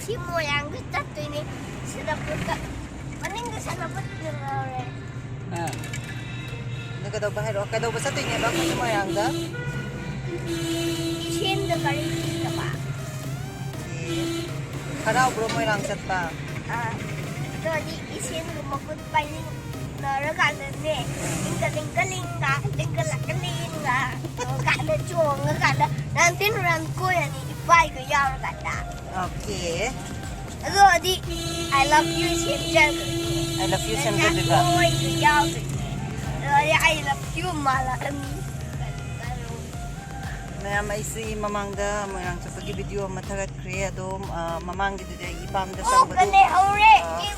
si Moirang cái chất tụi này sẽ đập được cả mà nên cái sẽ đập được rồi Nagkadaw ba hero? Kadaw ba sa tingin ba kung Moirangda? Isin được cái gì đó ba Kadaw bro Moirang set pa. rồi đi isin được một cái bay nó cả lên nè linh cả linh cả cái linh cả cả nó chuồng cả nó đang tiến làm coi này bay cái dao nó cả đã Okay. rồi đi I love you Sendra I love you Sendra diba? Coi cái dao rồi I love you mà là anh Mayam ay si Mamangda Moirang sa pag-video matagat kriya do mamang dito day ipam da sang bado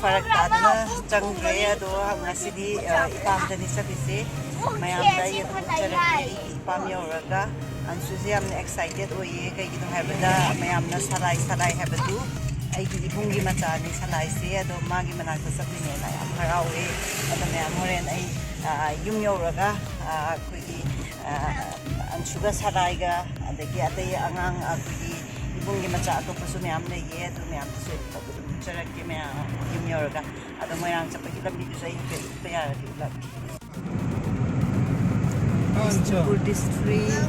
farak ta na chang kriya do hang asidi ipam da ni sa bisi mayam da yet charaki ipam yoraga an suzi am excited o ye kay gitong habada mayam na salay habadu ay ibong gi macha ni salay siya do magi managta sa pinela am harawe at mayam mo ren ay yung yoraga kuy ang suga sarayga adagi atay angang akugi ibong gimacha ato paso mayam na ye do mayam so pagod charak ki mayam yumyorga ato Moirang sa pagilang video sa iyo kaya vlog School district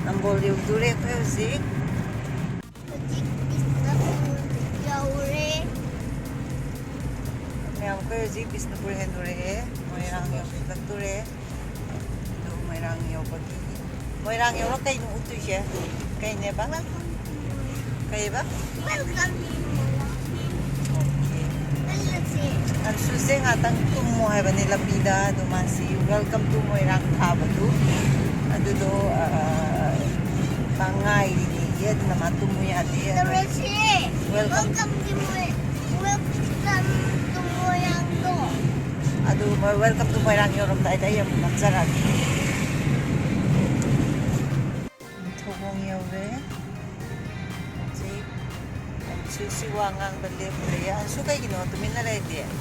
ang volume dure music mayam music Bisnupur hendure Moirang yung vlog dure Moirang yung pagi Moirang yung kay nung uto siya kay ne ba kay ba welcome ang suseng atang tumo hai ba nila bida dumasi welcome to Moirang Thabadu ado do pangay ni yed na matumo ya di welcome to Moirang do ado welcome to Moirang yung dai dai yung matsarag Susiwangang balim kaya ang sukay gino tumin na ready ang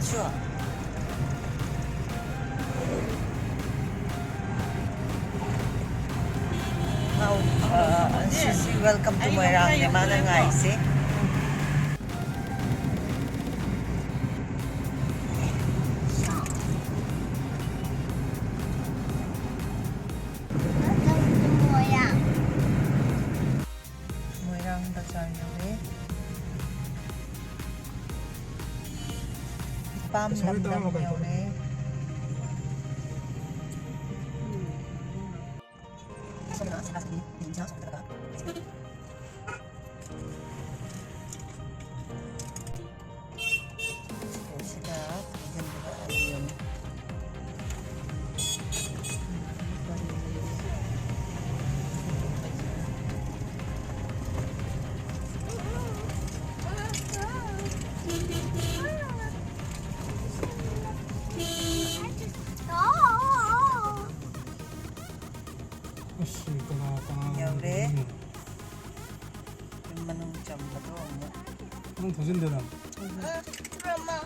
sure now susi welcome to Moirang ni mana nga isi Epam Lamdam Moirangda Yaure yung manong chamba to 그럼 더 준대나 drama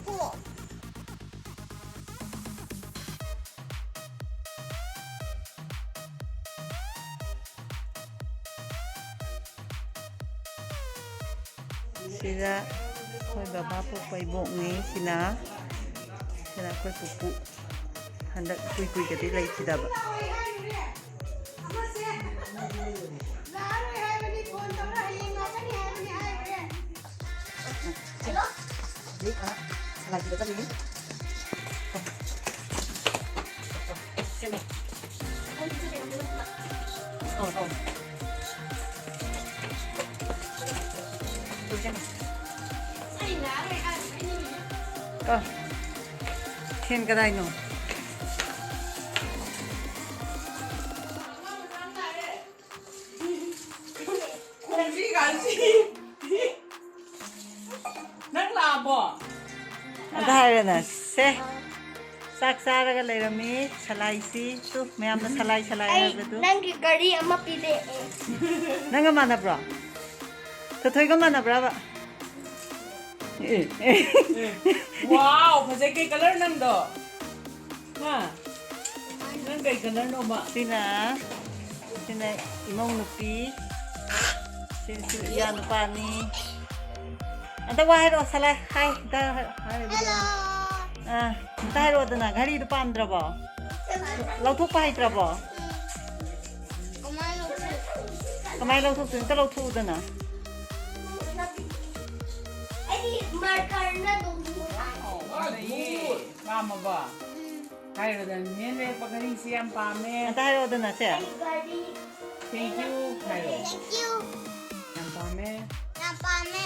po sila koy baba po koy bongi sila koy pupu hendak kuy kati lai sida ba lagi kita ni sini oh thiên cái đây nè đây là nè xe sak sa ra cái này mi salai si tu mẹ em nó salai ay ra tu nangi gari ama pide nang cái mana bro thôi cái mana bro ba wow phải cái color nang do ha nang cái color no ba sina sina imong nupi si yan pani anta wa hero sala hai da hai anta hero da na gari du pam dra ba lau thuk pa hai dra ba kamai lau thuk tin ta lau thu da na marker na dong Mama ba? Kayo dan nene pagaling siyang pame. anta hero da na se Thank you. Kayo. thank you Yang pame. napame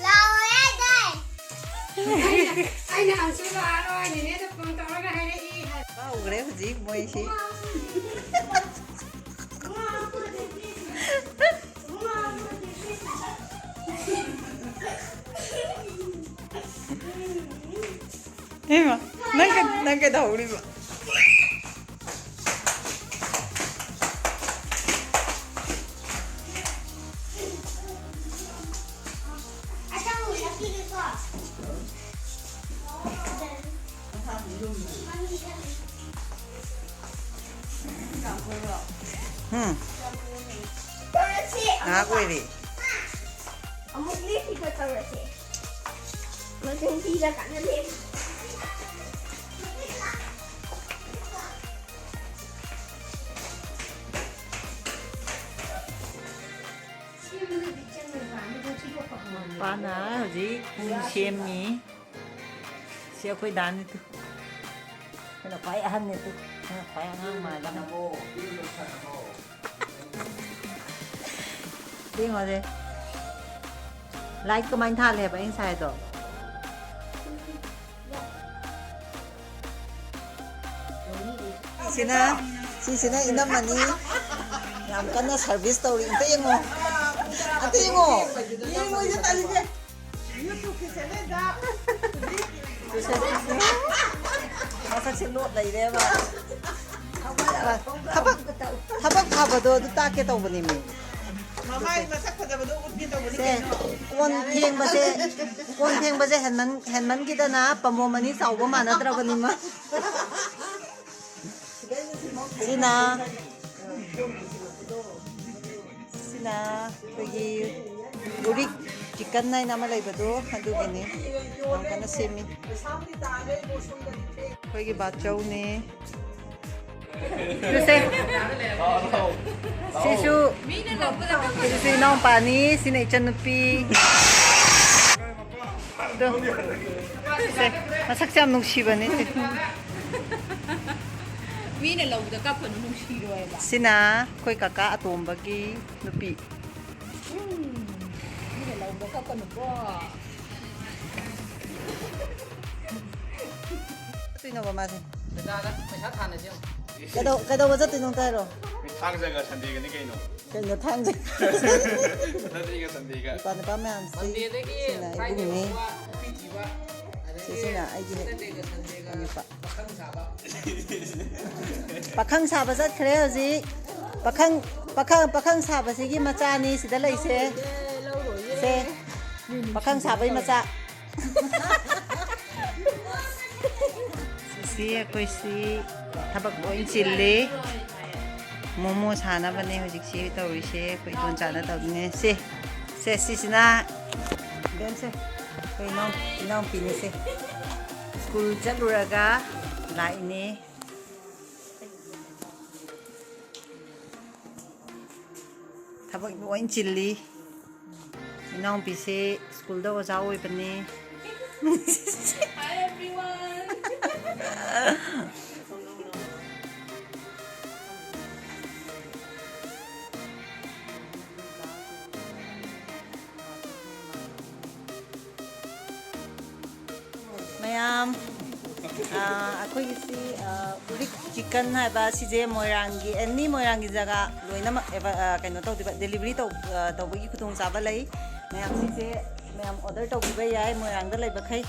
lao ấy đây Anh nào chưa vào rồi, nhìn thấy được con tao nó hay đấy y. ba u gre ji moi si Ema, nang cái đầu đi mà. à sao người đã kia được rồi 그렇지 Quỳ 어묵 리피가 그렇지 무슨 비가 가는 림 ba na gì xem nhỉ xem quay đàn đi tu cái là phải ăn này tu phải ăn mà là nó đi ngồi đi like comment tha lẹ anh sai rồi sina sina ina mani làm cái nó service tàu điện tới ngô tới ngô chứ tại gì masa silot lay de ba habak habado du ta ke taw bani mi mamai masak phada bado ut ki taw bani se kon theng ba se hanman ki da na pamo mani saw ba ma na tra bani ma sina pagi urik chicken na nama lay bado adu gini ang kana semi pagi bachaw ni sisu nong pani sinay chanupi do masak siam nung shiba ni Mina lâu đã cấp phần nung xì rồi bà. sina koi kaka atom bagi nupi Mina lâu đã cấp phần nung bò. tuino ba ma Ra đó, mày sát than này chứ. cái đâu ba tuino tai ro 탕자가 산디가니 게이노. cái nó thang gì 산디가 산디가. pa na pa ma si Mandedagi, sina Friday ibu ni ba, Fiji ba. sina ai ji Sunday ga Sunday ga. ani pa Bakang saba. pakhang sa ba zat khre hoji pakhang sa ba sigi macha ni sida lai se pakhang sa bai macha si koi si thabak boin chilli momo sana bane hoji si tawri se koi don chana tawne se sina den se koi nom pini se school chaluraga lai ni thabak boin chilli inong pise school da oja oi bane Hi everyone. mayam akhoi si urik chicken hai ba si je moirangi any moirangi jaga loina kaino to delivery to bagi khutong chaba lai mayam si je mayam order to biba yai moirang da lai ba khai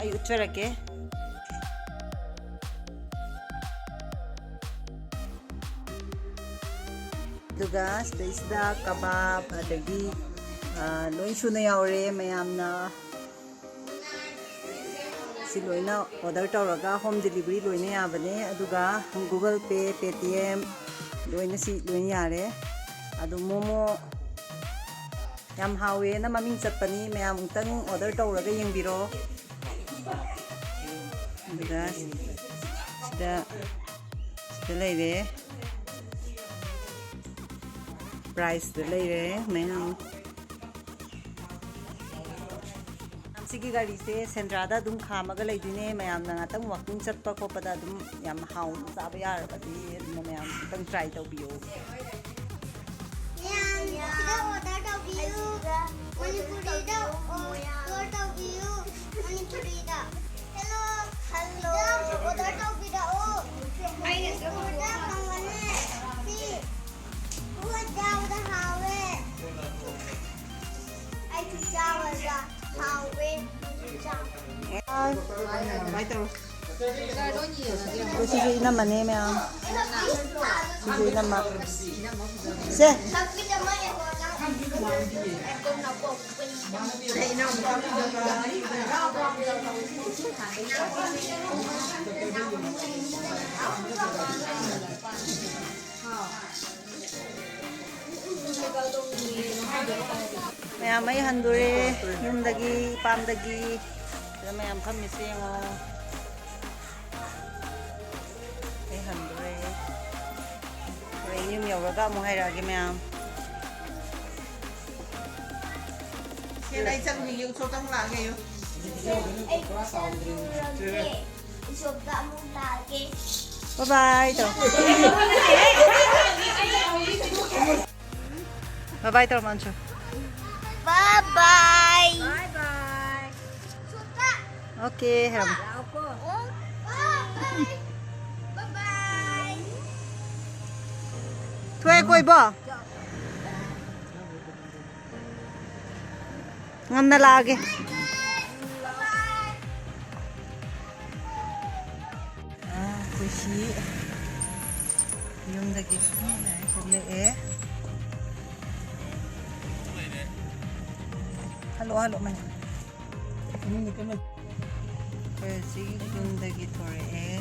ai utcharake duga sida kebab adagi loi suna yaure mayamna si loina order tawraga home delivery loina yabane aduga Google Pay Paytm loina si loina yare adu momo yam hawe na maming chatpani mayam tang order tawraga yengbiro aduga sida leire price leire mayam Sigi gari se Sendra da dum khamaga leidine mayam na ngatang walking chatpa khopada dum yam haw saba yar pati mayam tang try tawbiyo Sida order tawbiyo Manipuri da order tawbiyo Manipuri da Hello order tawbida ai order kangane si What down the highway I took down the highway Bye taro Sisi inamane mayam Sisi inama Se mayam ay handure yumdagi pamdagi mayam khamisi ngo ay handure yum yoga mo hairagi mayam Hiện nay chân mình số trong là nghe không? Bye bye to. Bye bye to Mancho. Bye bye. Okay, Ham. Bye bye. Thuê coi bo. Ngam na lagi. Kushi. Yung lagi. Kulit Halo man. Ini kami. Kushi yung lagi tore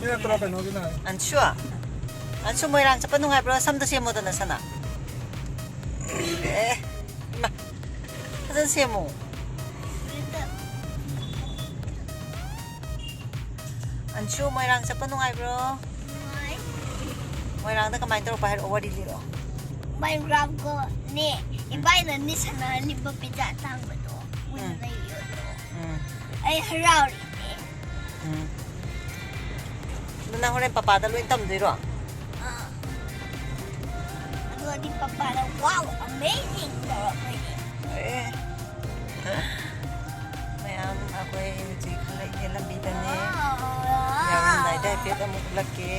Ini terapa no gina. Anshu Moirang sa panungay bro samda siya mo na sana. Ma. Asan siya mo? Anshu Moirang sa panungay bro. Moirang na kamay taro pahir over dilo. May rap ko ni ibay na ni sana liba pizza tang ba to. Wala na yun. Ay haraw rin Doon na ko rin papadalo yung tamdiro. Ano di pa para wow, amazing daw ako Mayam ako yung kalay nilang bida ni. Yawan na ida ipit ang mukulaki.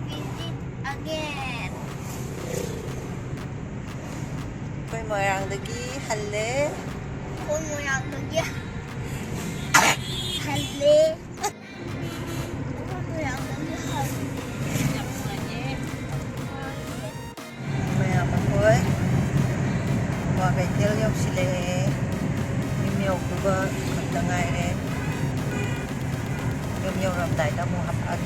Visit again. Ko'y Moirang dagi hale. Kung mo yung lagi. Hali. Mayam ako'y wakay tilyok sila mimiyok ba magdangay rin. Mimiyok ram tayo na mo hapag